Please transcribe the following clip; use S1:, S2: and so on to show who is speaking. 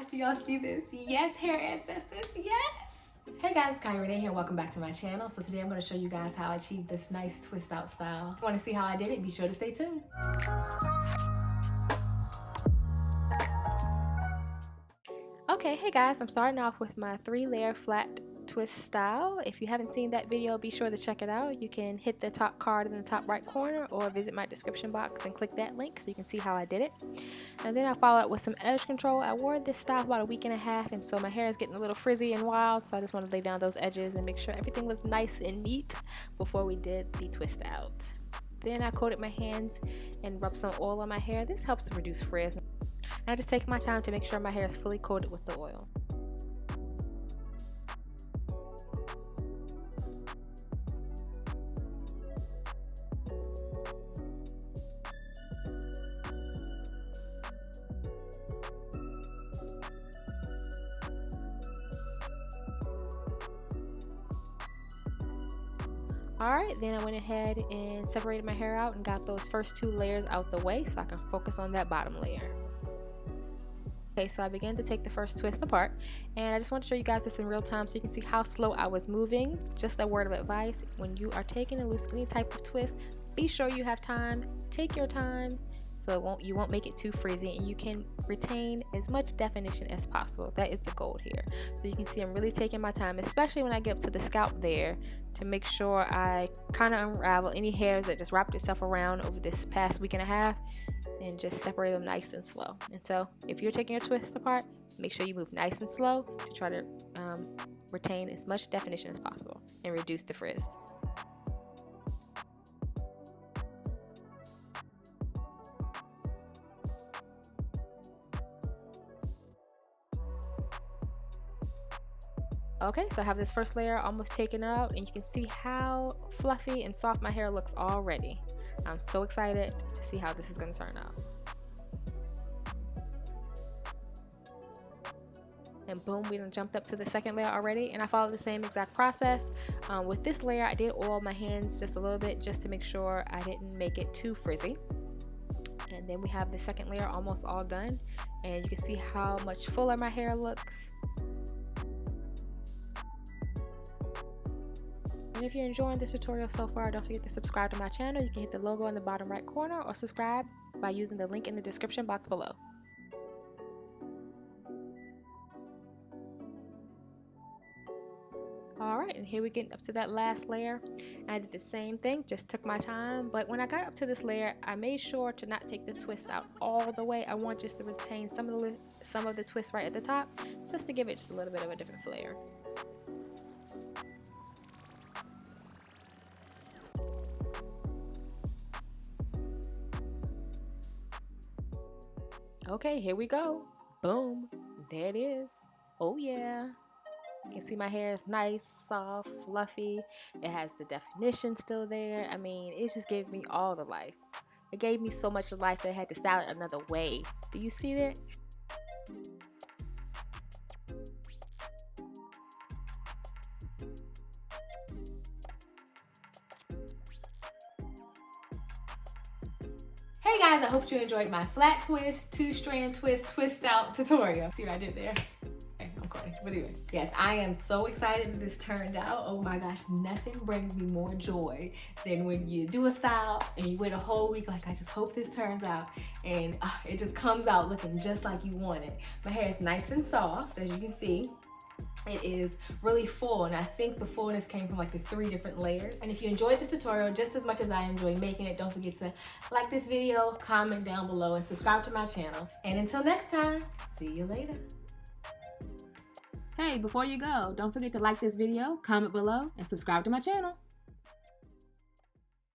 S1: gosh, do y'all see this? Yes, hair ancestors, yes! Hey guys, it's Rene here. Welcome back to my channel. So today I'm going to show you guys how I achieved this nice twist out style. If you want to see how I did it, be sure to stay tuned. Okay, hey guys, I'm starting off with my 3-layer flat twist style. If you haven't seen that video, be sure to check it out. You can hit the top card in the top right corner or visit my description box and click that link so you can see how I did it. And then I followed up with some edge control. I wore this style about a week and a half, and so my hair is getting a little frizzy and wild, so I just want to lay down those edges and make sure everything was nice and neat before we did the twist out. Then I coated my hands and rubbed some oil on my hair. This helps to reduce frizz. And I just take my time to make sure my hair is fully coated with the oil. Alright, then I went ahead and separated my hair out and got those first 2 layers out the way so I can focus on that bottom layer. Okay, so I began to take the first twist apart, and I just want to show you guys this in real time so you can see how slow I was moving. Just a word of advice: when you are taking and loose any type of twist, be sure you have time. Take your time so you won't make it too frizzy, and you can retain as much definition as possible. That is the goal here. So you can see I'm really taking my time, especially when I get up to the scalp there, to make sure I kind of unravel any hairs that just wrapped itself around over this past week and a half, and just separate them nice and slow. And so if you're taking your twist apart, make sure you move nice and slow to try to retain as much definition as possible and reduce the frizz. Okay, so I have this first layer almost taken out, and you can see how fluffy and soft my hair looks already. I'm so excited to see how this is going to turn out. And boom, we done jumped up to the second layer already, and I followed the same exact process. With this layer, I did oil my hands just a little bit just to make sure I didn't make it too frizzy. And then we have the second layer almost all done, and you can see how much fuller my hair looks. And if you're enjoying this tutorial so far, don't forget to subscribe to my channel. You can hit the logo in the bottom right corner or subscribe by using the link in the description box below. Alright, and here we get up to that last layer. I did the same thing, just took my time, but when I got up to this layer, I made sure to not take the twist out all the way. I want just to retain some of the twist right at the top, just to give it just a little bit of a different flair. Okay, here we go. Boom. There it is. Oh yeah. You can see my hair is nice, soft, fluffy. It has the definition still there. I mean, it just gave me all the life. It gave me so much life that I had to style it another way. Do you see that? Hey guys, I hope you enjoyed my flat twist, 2-strand twist out tutorial. See what I did there? Okay, I'm recording. But anyway, yes, I am so excited that this turned out. Oh my gosh, nothing brings me more joy than when you do a style and you wait a whole week like, I just hope this turns out, and it just comes out looking just like you want it. My hair is nice and soft, as you can see. It is really full, and I think the fullness came from like the 3 different layers. And if you enjoyed this tutorial just as much as I enjoyed making it, don't forget to like this video, comment down below, and subscribe to my channel. And until next time, see you later. Hey, before you go, don't forget to like this video, comment below, and subscribe to my channel.